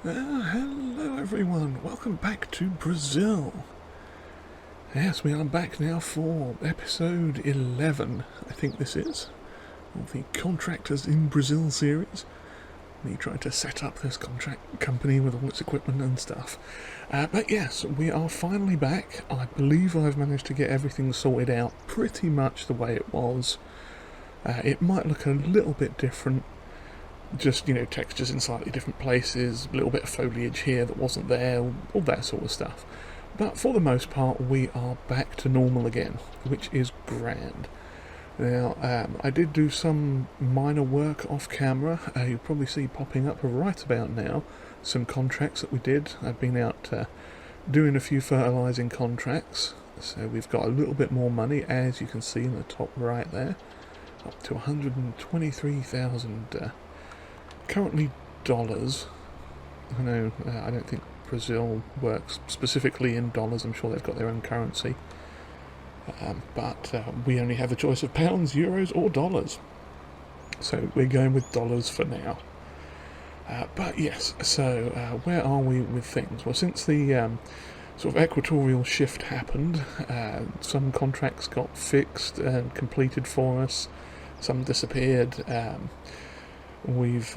Hello everyone, welcome back to Brazil. Yes, we are back now for episode 11, I think this is, of the Contractors in Brazil series. Me trying to set up this contract company with all its equipment and stuff. But yes, we are finally back. I believe I've managed to get everything sorted out pretty much the way it was. It might look a little bit different. Just, textures in slightly different places, a little bit of foliage here that wasn't there, all that sort of stuff. But for the most part, we are back to normal again, which is grand. Now, I did do some minor work off camera. You'll probably see popping up right about now some contracts that we did. I've been out doing a few fertilising contracts, so we've got a little bit more money, as you can see in the top right there, up to 123,000 currently dollars. I know I don't think Brazil works specifically in dollars. I'm sure they've got their own currency, but we only have a choice of pounds, euros or dollars, so we're going with dollars for now. But yes, so where are we with things? Well, since the sort of equatorial shift happened, some contracts got fixed and completed for us, some disappeared. We've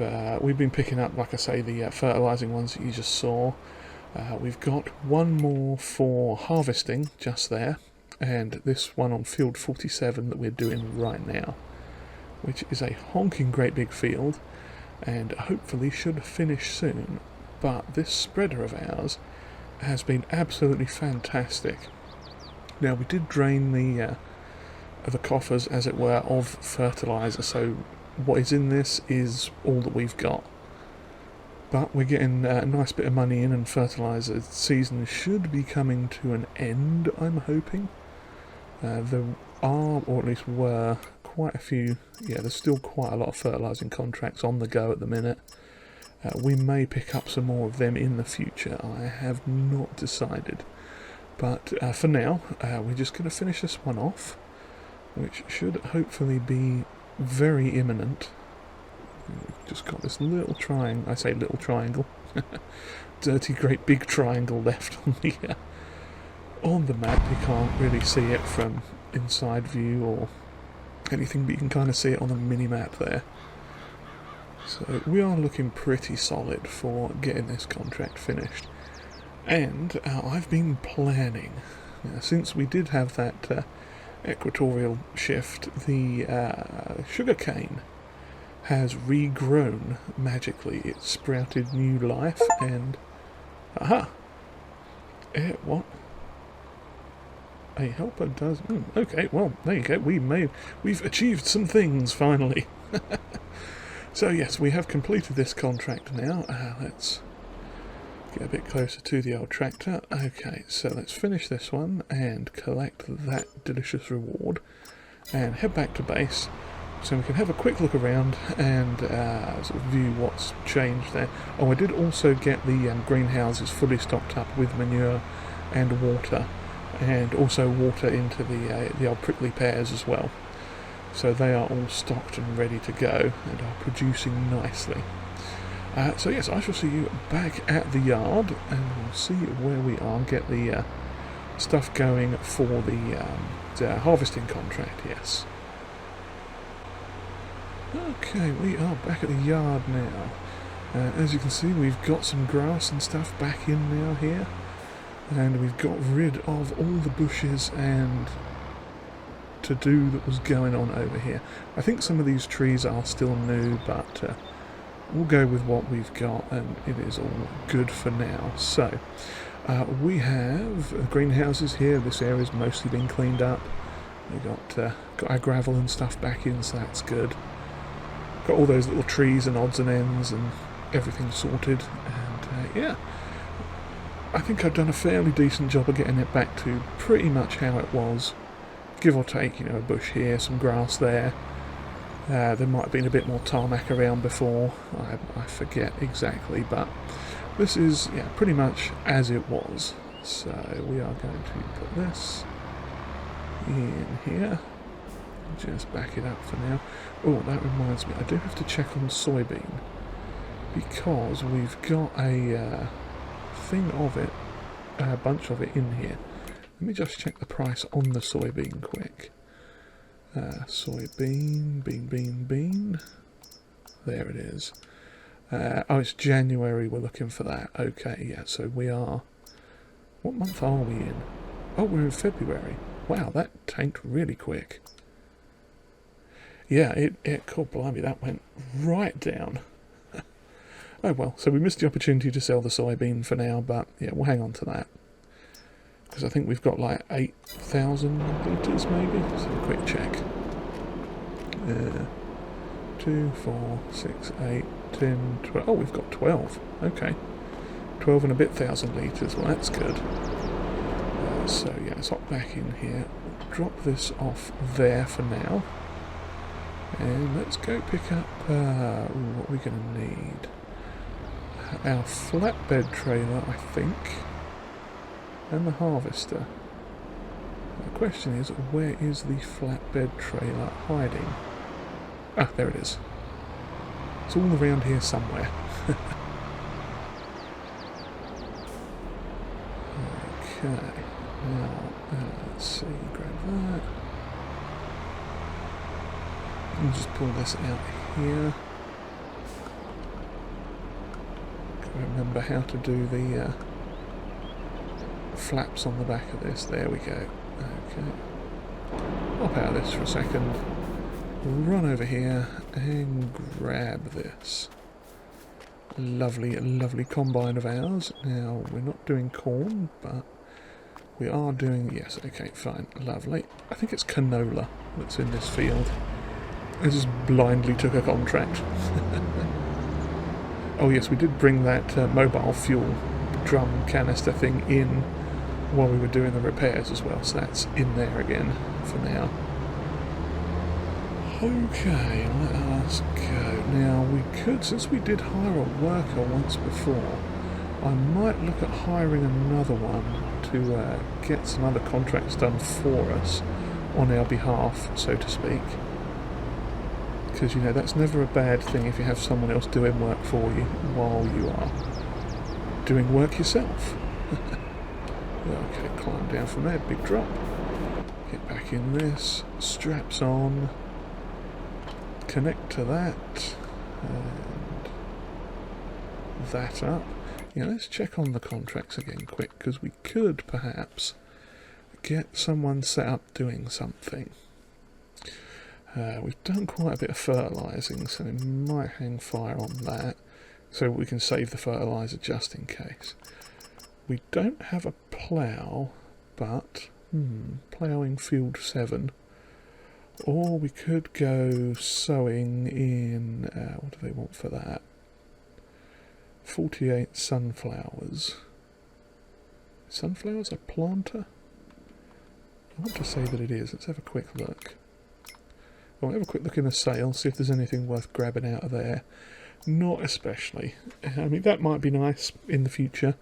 been picking up, like I say, the fertilising ones that you just saw. We've got one more for harvesting just there, and this one on field 47 that we're doing right now, which is a honking great big field, and hopefully should finish soon. But this spreader of ours has been absolutely fantastic. Now, we did drain the coffers, as it were, of fertiliser, so what is in this is all that we've got. But we're getting a nice bit of money in, and fertiliser season should be coming to an end, I'm hoping. There are, or at least were, quite a few. Yeah, there's still quite a lot of fertilising contracts on the go at the minute. We may pick up some more of them in the future. I have not decided. But for now, we're just going to finish this one off, which should hopefully be very imminent. We've just got this little triangle. I say little triangle. Dirty great big triangle left on the map. You can't really see it from inside view or anything, but you can kind of see it on the mini map there. So we are looking pretty solid for getting this contract finished. And I've been planning, since we did have that equatorial shift, the sugarcane has regrown magically. It sprouted new life, and aha! What? A helper does. Okay, well, there you go. We've achieved some things finally. So yes, we have completed this contract now. Let's get a bit closer to the old tractor. Okay, so let's finish this one and collect that delicious reward and head back to base so we can have a quick look around and sort of view what's changed there. Oh, I did also get the greenhouses fully stocked up with manure and water, and also water into the old prickly pears as well. So they are all stocked and ready to go and are producing nicely. So yes, I shall see you back at the yard, and we'll see where we are, get the stuff going for the harvesting contract, yes. Okay, we are back at the yard now. As you can see, we've got some grass and stuff back in now here, and we've got rid of all the bushes and to-do that was going on over here. I think some of these trees are still new, but we'll go with what we've got, and it is all good for now. So, we have greenhouses here. This area's mostly been cleaned up. We got our gravel and stuff back in, so that's good. Got all those little trees and odds and ends and everything sorted, and yeah, I think I've done a fairly decent job of getting it back to pretty much how it was, give or take, a bush here, some grass there. There might have been a bit more tarmac around before, I forget exactly, but this is pretty much as it was. So we are going to put this in here, just back it up for now. Oh, that reminds me, I do have to check on soybean, because we've got a thing of it, a bunch of it in here. Let me just check the price on the soybean quick. Soybean, bean. There it is. Oh, it's January we're looking for that. Okay, yeah, so we are... What month are we in? Oh, we're in February. Wow, that tanked really quick. Yeah, God blimey, that went right down. Oh well, so we missed the opportunity to sell the soybean for now, but yeah, we'll hang on to that. Because I think we've got like 8,000 litres maybe. Let's have a quick check. 2, 4, 6, 8, 10, 12. Oh, we've got 12. Okay. 12 and a bit thousand litres. Well, that's good. So yeah, let's hop back in here. Drop this off there for now. And let's go pick up what we're going to need. Our flatbed trailer, I think. And the harvester. The question is, where is the flatbed trailer hiding? Ah, there it is. It's all around here somewhere. Okay, now, let's see, grab that. And just pull this out here. Gotta remember how to do the flaps on the back of this. There we go. Okay. Hop out of this for a second. Run over here and grab this. Lovely, lovely combine of ours. Now, we're not doing corn, but we are doing... Yes, okay, fine. Lovely. I think it's canola that's in this field. I just blindly took a contract. Oh yes, we did bring that mobile fuel drum canister thing in while we were doing the repairs as well, so that's in there again for now. Okay, let us go. Now we could, since we did hire a worker once before, I might look at hiring another one to get some other contracts done for us on our behalf, so to speak. Because, you know, that's never a bad thing if you have someone else doing work for you while you are doing work yourself. Okay, climb down from there, big drop. Get back in this, straps on, connect to that, and that up. Yeah, let's check on the contracts again quick, because we could perhaps get someone set up doing something. We've done quite a bit of fertilising, so we might hang fire on that, so we can save the fertiliser just in case. We don't have a plough, but ploughing field 7, or we could go sowing in, what do they want for that? 48 sunflowers. Sunflowers a planter? I want to say that it is. Let's have a quick look. We'll have a quick look in the sale, see if there's anything worth grabbing out of there. Not especially. I mean, that might be nice in the future.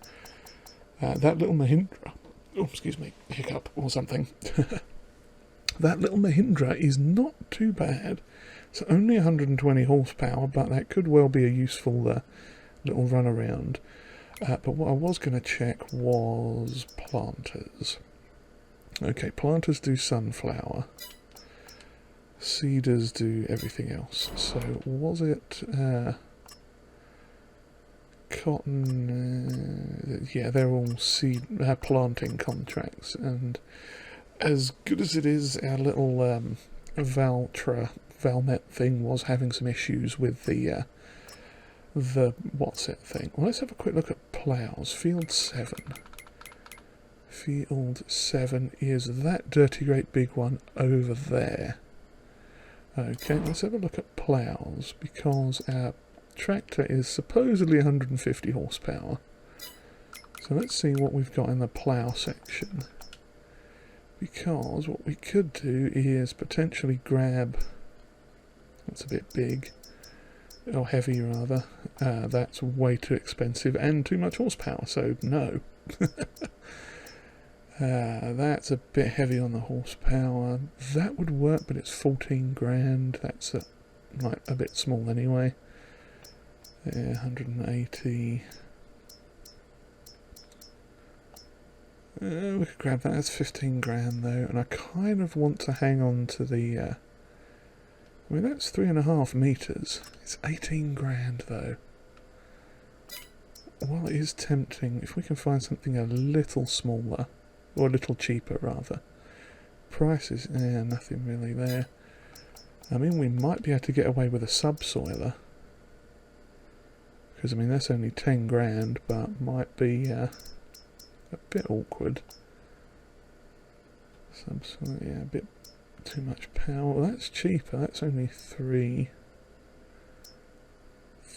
That little Mahindra... Oh, excuse me, hiccup or something. That little Mahindra is not too bad. It's only 120 horsepower, but that could well be a useful little run around. But what I was going to check was planters. Okay, planters do sunflower. Seeders do everything else. So was it cotton? Yeah, they're all seed planting contracts. And as good as it is, our little Valmet thing was having some issues with the what's it thing. Well, let's have a quick look at ploughs. Field 7. Field 7 is that dirty great big one over there. Okay, let's have a look at ploughs, because our tractor is supposedly 150 horsepower. So let's see what we've got in the plough section. Because what we could do is potentially grab... That's a bit big. Or heavy, rather. That's way too expensive and too much horsepower, so no. That's a bit heavy on the horsepower. That would work, but it's 14 grand. That's like a bit small anyway. Yeah, 180. We could grab that. That's 15 grand though, and I kind of want to hang on to the. I mean, that's 3.5 meters. It's 18 grand though. While it is tempting, if we can find something a little smaller, or a little cheaper rather. Prices, nothing really there. I mean, we might be able to get away with a subsoiler. Because, I mean, that's only 10 grand, but might be a bit awkward. Subsoiler, yeah, a bit too much power. Well, that's cheaper. That's only 3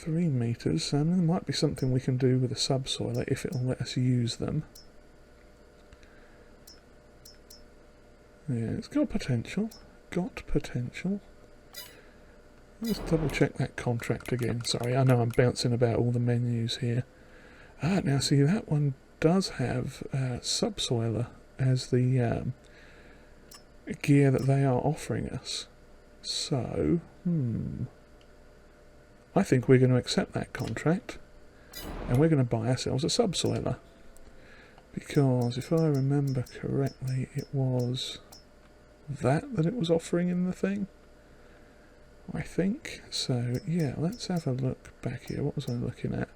meters. So, I mean, there might be something we can do with a subsoiler if it'll let us use them. Yeah, it's got potential. Got potential. Let's double check that contract again. Sorry, I know I'm bouncing about all the menus here. Ah, now see, that one does have subsoiler as the gear that they are offering us. So, I think we're going to accept that contract, and we're going to buy ourselves a subsoiler. Because, if I remember correctly, it was that it was offering in the thing, I think. So yeah, let's have a look back here. What was I looking at?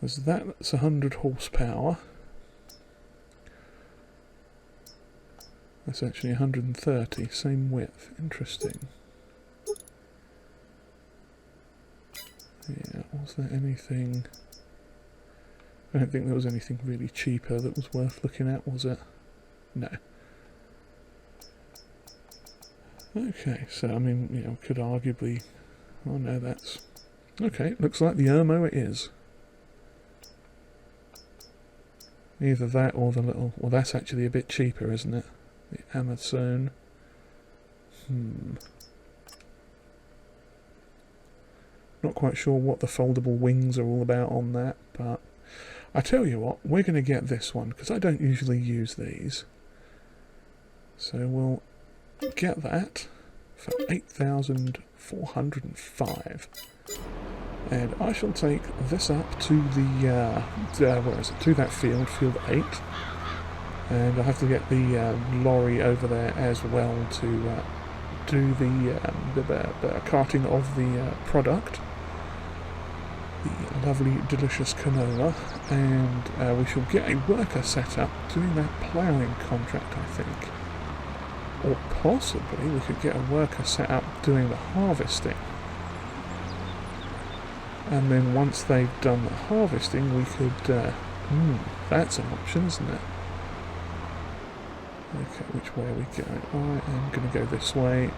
There's that's 100 horsepower. That's actually 130, same width. Interesting. Yeah, was there anything? I don't think there was anything really cheaper that was worth looking at, was it? No. Okay, so I mean, you know, could arguably. Oh no, that's okay. Looks like the Irmo it is. Either that or the little. Well, that's actually a bit cheaper, isn't it? The Amazon. Not quite sure what the foldable wings are all about on that, but I tell you what, we're going to get this one because I don't usually use these. So we'll get that for 8,405, and I shall take this up to the where is it? To that field 8, and I have to get the lorry over there as well to do the carting of the product, the lovely delicious canola, and we shall get a worker set up doing that ploughing contract, I think. Or possibly we could get a worker set up doing the harvesting. And then once they've done the harvesting, we could... that's an option, isn't it? Okay, which way are we going? I am going to go this way.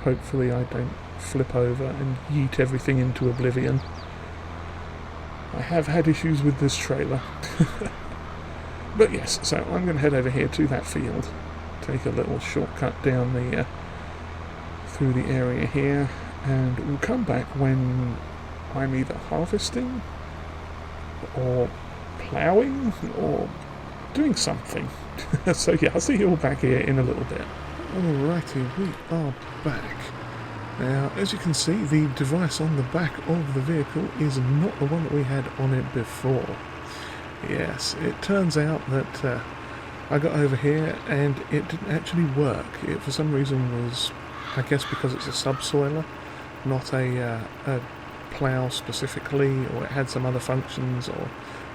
Hopefully I don't flip over and yeet everything into oblivion. I have had issues with this trailer. But yes, so I'm going to head over here to that field, take a little shortcut down the through the area here, and we'll come back when I'm either harvesting or ploughing or doing something. So yeah, I'll see you all back here in a little bit. Alrighty, we are back. Now, as you can see, the device on the back of the vehicle is not the one that we had on it before. Yes, it turns out that I got over here and it didn't actually work. It for some reason was, I guess because it's a subsoiler, not a plough specifically, or it had some other functions or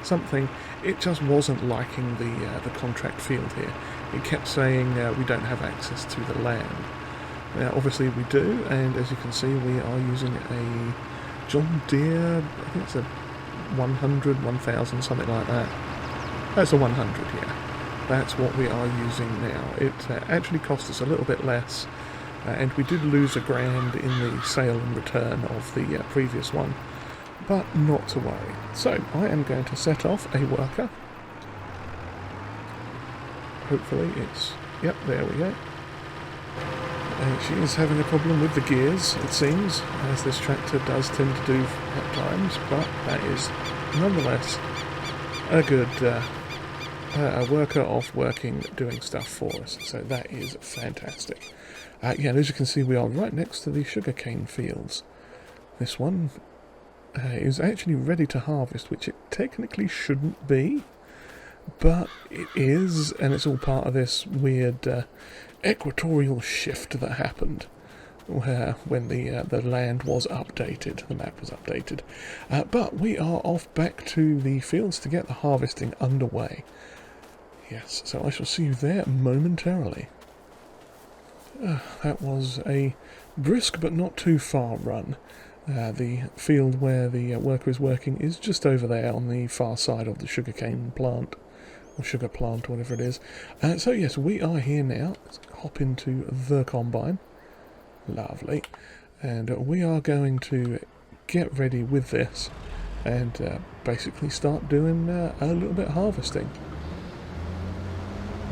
something. It just wasn't liking the contract field here. It kept saying we don't have access to the land. Now obviously we do, and as you can see we are using a John Deere, I think it's a 100, 1000, something like that. That's a 100, yeah. That's what we are using now. It actually cost us a little bit less, and we did lose £1,000 in the sale and return of the previous one, but not to worry. So I am going to set off a worker. Hopefully it's... Yep, there we go. She is having a problem with the gears, it seems, as this tractor does tend to do at times, but that is nonetheless a good a worker off working, doing stuff for us, so that is fantastic. Yeah, and as you can see, we are right next to the sugarcane fields. This one is actually ready to harvest, which it technically shouldn't be, but it is, and it's all part of this weird equatorial shift that happened when the land was updated, the map was updated. But we are off back to the fields to get the harvesting underway. Yes, so I shall see you there momentarily. That was a brisk but not too far run. The field where the worker is working is just over there on the far side of the sugarcane plant, or sugar plant, or whatever it is. So yes, we are here now. Let's hop into the combine. Lovely. And we are going to get ready with this and basically start doing a little bit of harvesting.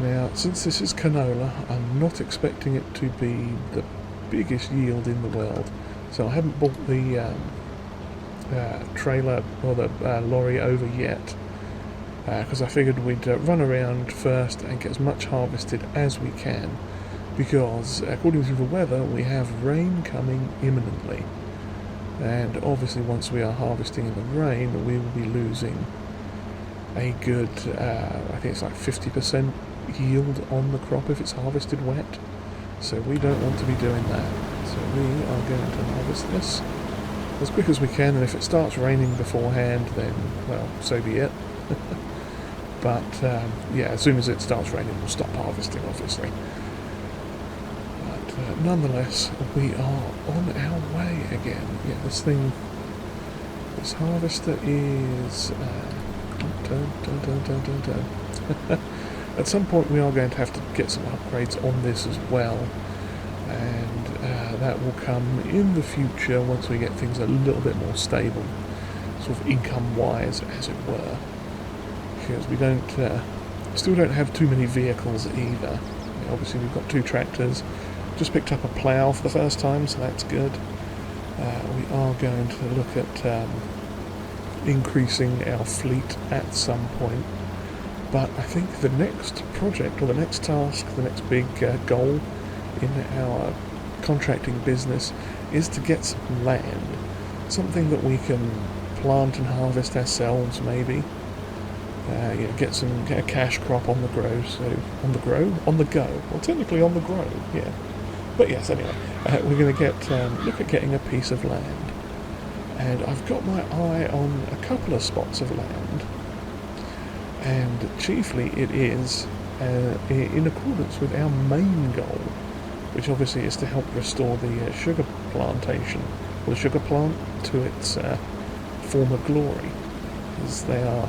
Now, since this is canola, I'm not expecting it to be the biggest yield in the world. So I haven't brought the trailer or the lorry over yet, because I figured we'd run around first and get as much harvested as we can, because according to the weather we have rain coming imminently, and obviously once we are harvesting in the rain we will be losing a good, I think it's like 50% yield on the crop if it's harvested wet, so we don't want to be doing that. So we are going to harvest this as quick as we can, and if it starts raining beforehand, then, well, so be it. But, yeah, as soon as it starts raining, we'll stop harvesting, obviously. But, nonetheless, we are on our way again. Yeah, this harvester is... At some point we are going to have to get some upgrades on this as well, and that will come in the future once we get things a little bit more stable, sort of income-wise, as it were. Because we still don't have too many vehicles either. Obviously we've got 2 tractors, just picked up a plough for the first time, so that's good. We are going to look at increasing our fleet at some point. But I think the next project, or the next task, the next big goal in our contracting business is to get some land. Something that we can plant and harvest ourselves, maybe. Get a cash crop on the grow. So, on the go. Well, technically on the grow, yeah. But yes, anyway, we're going to look at getting a piece of land. And I've got my eye on a couple of spots of land. And chiefly it is in accordance with our main goal, which obviously is to help restore the sugar plantation, or the sugar plant, to its former glory. As they are,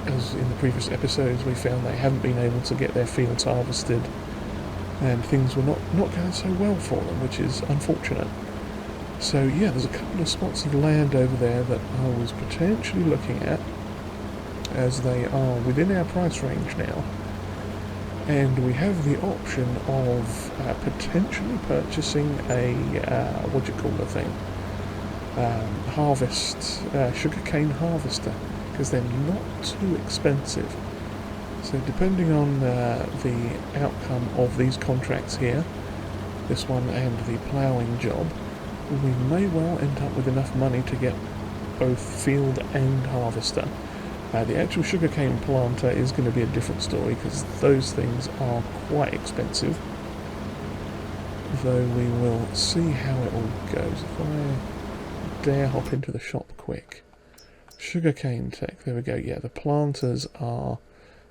as in the previous episodes we found, they haven't been able to get their fields harvested, and things were not going so well for them, which is unfortunate. So yeah, there's a couple of spots of land over there that I was potentially looking at, as they are within our price range now, and we have the option of potentially purchasing a what do you call the thing, sugarcane harvester, because they're not too expensive. So depending on the outcome of these contracts here, this one and the ploughing job, we may well end up with enough money to get both field and harvester. The actual sugarcane planter is going to be a different story, because those things are quite expensive. Though we will see how it all goes. If I dare hop into the shop quick. Sugarcane tech, there we go. Yeah, the planters are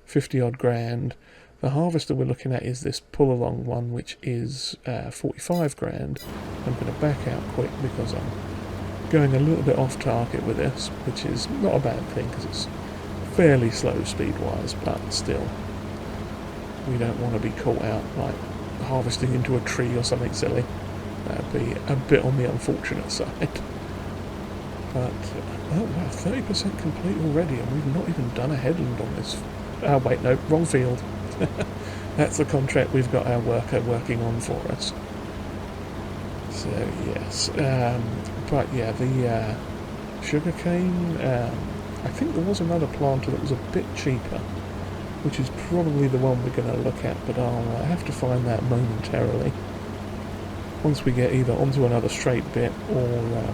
50 odd grand. The harvester we're looking at is this pull along one, which is 45 grand. I'm going to back out quick because I'm going a little bit off target with this, which is not a bad thing because it's fairly slow speed-wise, but still, we don't want to be caught out like harvesting into a tree or something silly. That'd be a bit on the unfortunate side. But, oh wow, 30% complete already, and we've not even done a headland on this. Oh wait, no, wrong field. That's the contract we've got our worker working on for us. So yes, but yeah, the sugarcane, I think there was another planter that was a bit cheaper, which is probably the one we're going to look at, but I'll have to find that momentarily. Once we get either onto another straight bit or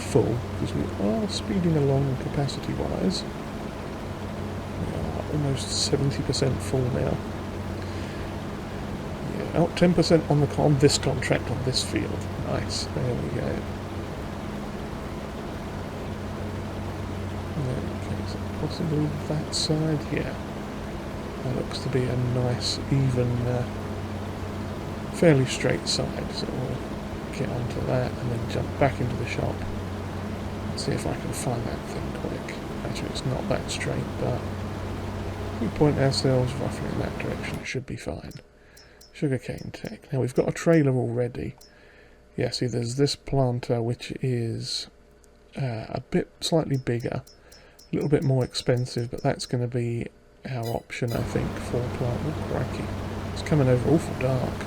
full, because we are speeding along capacity-wise. We are almost 70% full now. Yeah, 10% on this contract on this field. Nice. There we go. Okay, is it possibly that side? Yeah. That looks to be a nice, even, fairly straight side. So we'll get onto that and then jump back into the shop and see if I can find that thing quick. Actually, it's not that straight, but if we point ourselves roughly in that direction, it should be fine. Sugarcane tech. Now we've got a trailer already. Yeah, see, there's this planter which is a bit slightly bigger, a little bit more expensive, but that's going to be our option, I think, for plant. Oh, crikey. It's coming over awful dark.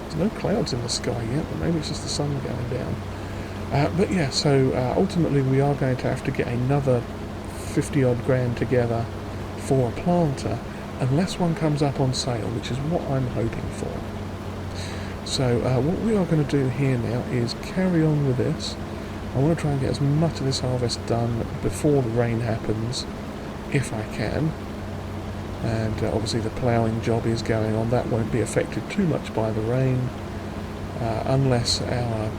There's no clouds in the sky yet, but maybe it's just the sun going down. But yeah, so ultimately we are going to have to get another 50 odd grand together for a planter, unless one comes up on sale, which is what I'm hoping for. So what we are going to do here now is carry on with this. I want to try and get as much of this harvest done before the rain happens, if I can. And obviously the ploughing job is going on. That won't be affected too much by the rain, unless our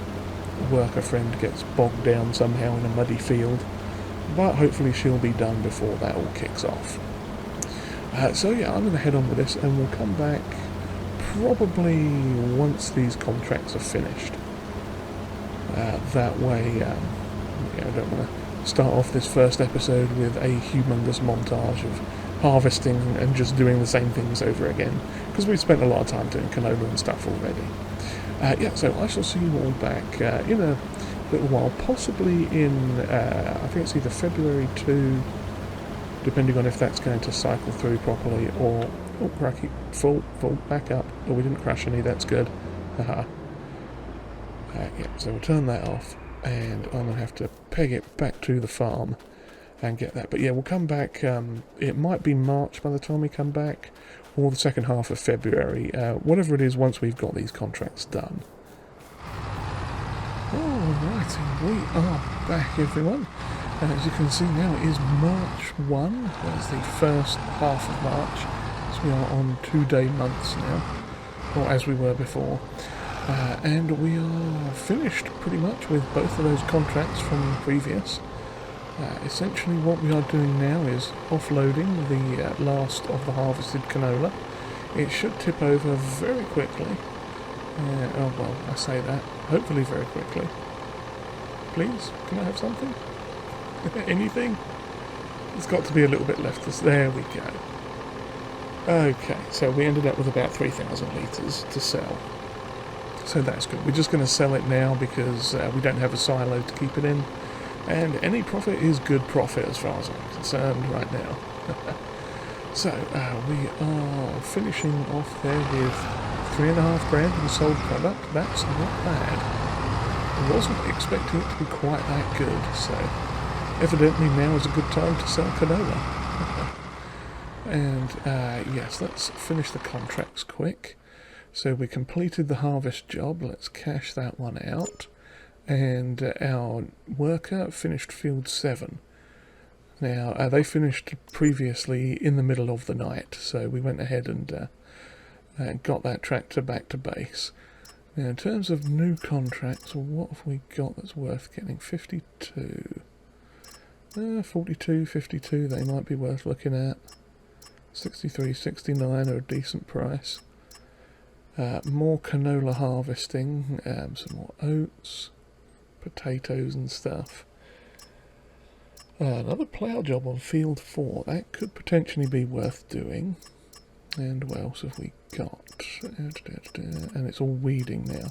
worker friend gets bogged down somehow in a muddy field. But hopefully she'll be done before that all kicks off. So yeah, I'm going to head on with this, and we'll come back probably once these contracts are finished. That way, I don't want to start off this first episode with a humongous montage of harvesting and just doing the same things over again, because we've spent a lot of time doing canola and stuff already. Yeah, so I shall see you all back in a little while, possibly in, I think it's either February 2, depending on if that's going to cycle through properly, or, oh cracky, full, back up. Oh, we didn't crash any, that's good. Haha. Yeah, so we'll turn that off, and I'm going to have to peg it back to the farm and get that. But yeah, we'll come back, it might be March by the time we come back, or the second half of February, whatever it is, once we've got these contracts done. Alrighty, we are back, everyone. And as you can see now, it is March 1, that's the first half of March, so we are on 2-day months now, or as we were before. And we are finished pretty much with both of those contracts from previous. Essentially what we are doing now is offloading the last of the harvested canola. It should tip over very quickly. Oh well, I say that. Hopefully very quickly. Please, can I have something? Anything? There's got to be a little bit left. There we go. Okay, so we ended up with about 3,000 litres to sell. So that's good. We're just going to sell it now because we don't have a silo to keep it in. And any profit is good profit as far as I'm concerned right now. So we are finishing off there with 3.5 grand in sold product. That's not bad. I wasn't expecting it to be quite that good, so evidently now is a good time to sell canola. And yes, let's finish the contracts quick. So we completed the harvest job. Let's cash that one out. And our worker finished field 7. Now, they finished previously in the middle of the night, so we went ahead and got that tractor back to base. Now, in terms of new contracts, what have we got that's worth getting? 52. 42, 52, they might be worth looking at. 63, 69 are a decent price. More canola harvesting, some more oats, potatoes and stuff. Another plough job on field 4, that could potentially be worth doing. And what else have we got? And it's all weeding now.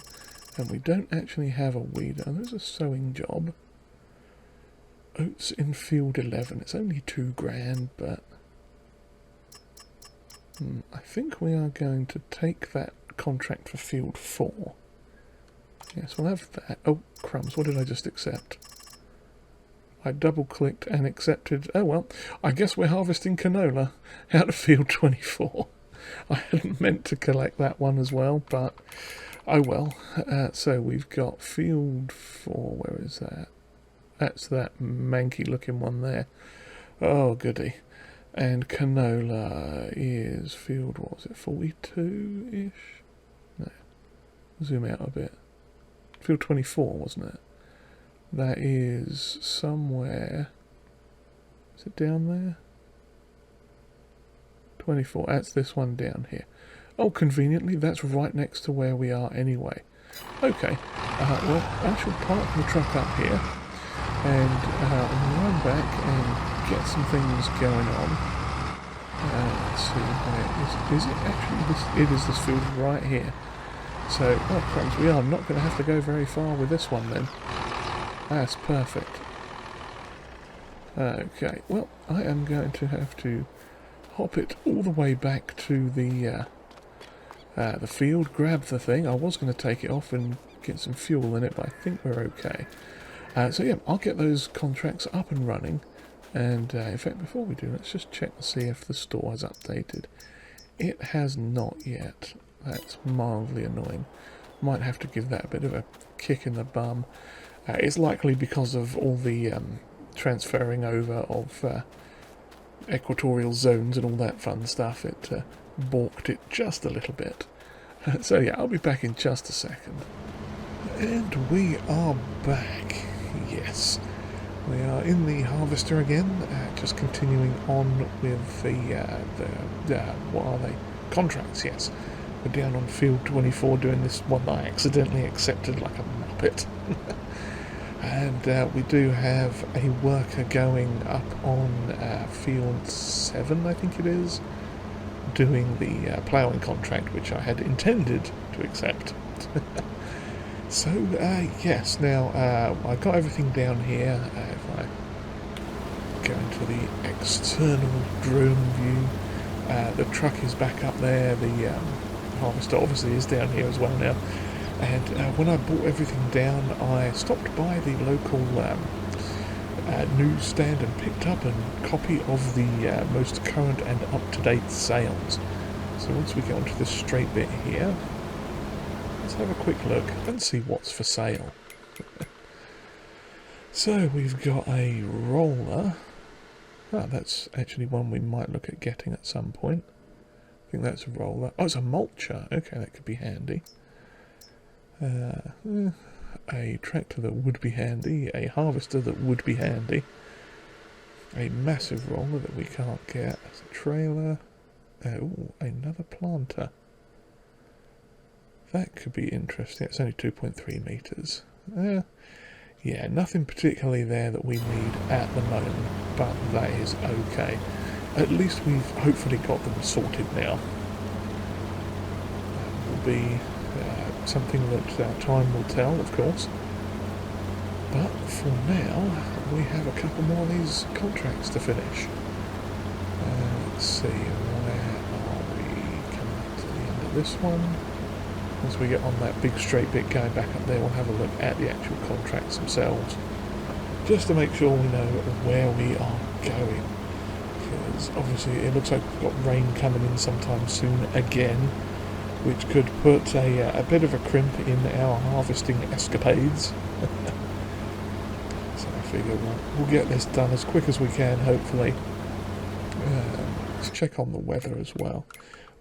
And we don't actually have a weeder. There's a sowing job. Oats in field 11, it's only 2 grand, but I think we are going to take that contract for field 4. Yes, we'll have that. Oh, crumbs, what did I just accept? I double-clicked and accepted. Oh, well, I guess we're harvesting canola out of field 24. I hadn't meant to collect that one as well, but oh well. So we've got field 4, where is that? That's that manky looking one there. Oh, goody. And canola is field, what was it, 42-ish? No. Zoom out a bit. Field 24, wasn't it? That is somewhere... Is it down there? 24. That's this one down here. Oh, conveniently, that's right next to where we are anyway. Okay. Well, I shall park the truck up here and run back and get some things going on. Let's see, where is it actually this? It is this field right here. So, oh crumbs, we are not going to have to go very far with this one then. That's perfect. Okay, well, I am going to have to hop it all the way back to the field, grab the thing. I was going to take it off and get some fuel in it, but I think we're okay. So yeah, I'll get those contracts up and running. And in fact, before we do, let's just check to see if the store has updated. It has not yet. That's mildly annoying. Might have to give that a bit of a kick in the bum. It's likely because of all the transferring over of equatorial zones and all that fun stuff. It balked it just a little bit. So yeah, I'll be back in just a second. And we are back. Yes. We are in the harvester again, just continuing on with the what are they? Contracts, yes. We're down on field 24 doing this one that I accidentally accepted like a muppet. And we do have a worker going up on field 7, I think it is, doing the ploughing contract, which I had intended to accept. So, yes, now, I got everything down here. If I go into the external drone view, the truck is back up there, the harvester obviously is down here as well now. And when I brought everything down, I stopped by the local newsstand and picked up a copy of the most current and up-to-date sales. So once we get onto this straight bit here, let's have a quick look and see what's for sale. So we've got a roller. Oh, that's actually one we might look at getting at some point. I think that's a roller. Oh, it's a mulcher. Okay, that could be handy. A tractor that would be handy. A harvester that would be handy. A massive roller that we can't get. That's a trailer. Oh, another planter. That could be interesting. It's only 2.3 metres. Yeah, nothing particularly there that we need at the moment, but that is okay. At least we've hopefully got them sorted now. That will be something that time will tell, of course. But for now, we have a couple more of these contracts to finish. Let's see, where are we? Coming up to the end of this one. Once we get on that big straight bit going back up there, we'll have a look at the actual contracts themselves, just to make sure we know where we are going. Because obviously it looks like we've got rain coming in sometime soon again, which could put a bit of a crimp in our harvesting escapades. So I figure we'll get this done as quick as we can, hopefully. Let's check on the weather as well.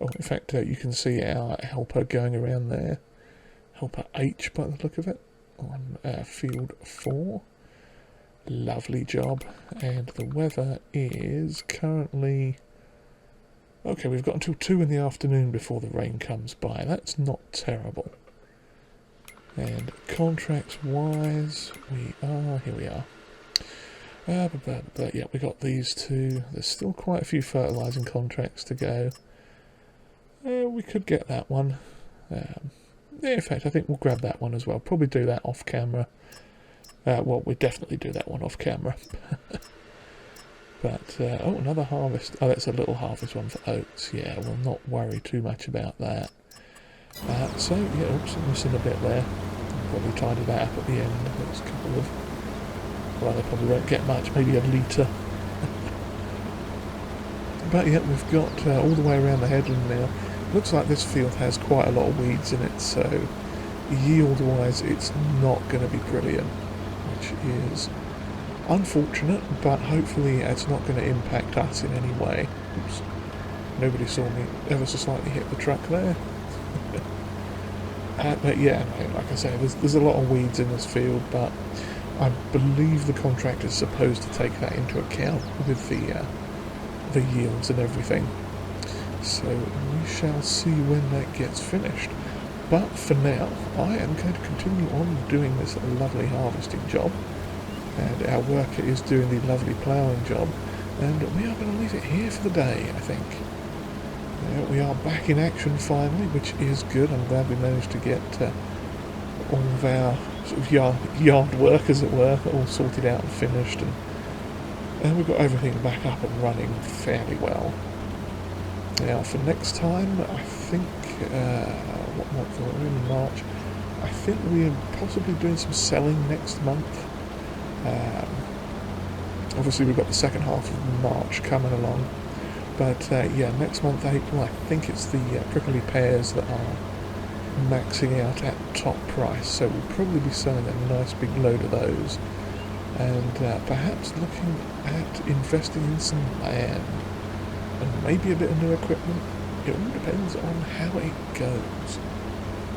Oh, in fact, you can see our helper going around there. Helper H by the look of it, on field 4. Lovely job. And the weather is currently... Okay, we've got until 2 in the afternoon before the rain comes by. That's not terrible. And contracts-wise, here we are. But yeah, we got these two. There's still quite a few fertilising contracts to go. We could get that one. Yeah, in fact, I think we'll grab that one as well. Probably do that off camera. Well, we'll definitely do that one off camera. But, oh, another harvest. Oh, that's a little harvest one for oats. Yeah, we'll not worry too much about that. So, yeah, oops, I'm missing a bit there. Probably tidy that up at the end. There's a couple of... Well, they probably won't get much, maybe a litre. But yeah, we've got all the way around the headland now. Looks like this field has quite a lot of weeds in it, so yield-wise it's not going to be brilliant, which is unfortunate, but hopefully it's not going to impact us in any way. Oops. Nobody saw me ever so slightly hit the truck there. But yeah, like I say, there's a lot of weeds in this field, but I believe the contractor is supposed to take that into account with the yields and everything. So we shall see when that gets finished. But for now, I am going to continue on doing this lovely harvesting job, and our worker is doing the lovely ploughing job, and we are going to leave it here for the day, I think. We are back in action finally, which is good. I'm glad we managed to get all of our sort of yard work, as it were, all sorted out and finished, and we've got everything back up and running fairly well. Now for next time, I think, what month are we in? March. I think we're possibly doing some selling next month. Obviously we've got the second half of March coming along. But yeah, next month, April, I think it's the prickly pears that are maxing out at top price. So we'll probably be selling a nice big load of those. And perhaps looking at investing in some land. And maybe a bit of new equipment. It all depends on how it goes.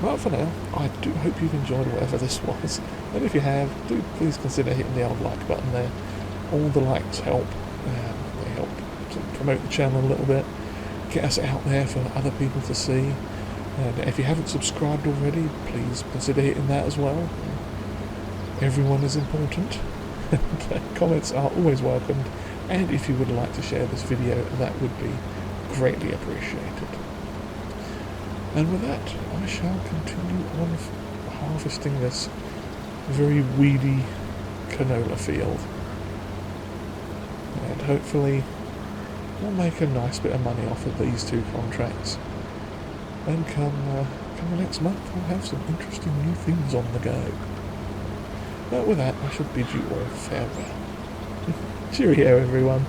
But for now, I do hope you've enjoyed whatever this was. And if you have, do please consider hitting the old like button there. All the likes help. They help to promote the channel a little bit, get us out there for other people to see. And if you haven't subscribed already, please consider hitting that as well. Everyone is important. Comments are always welcomed, and if you would like to share this video, that would be greatly appreciated. And with that, I shall continue on harvesting this very weedy canola field, and hopefully we'll make a nice bit of money off of these two contracts. And come next month, we'll have some interesting new things on the go. But with that, I shall bid you all farewell. Cheerio, everyone.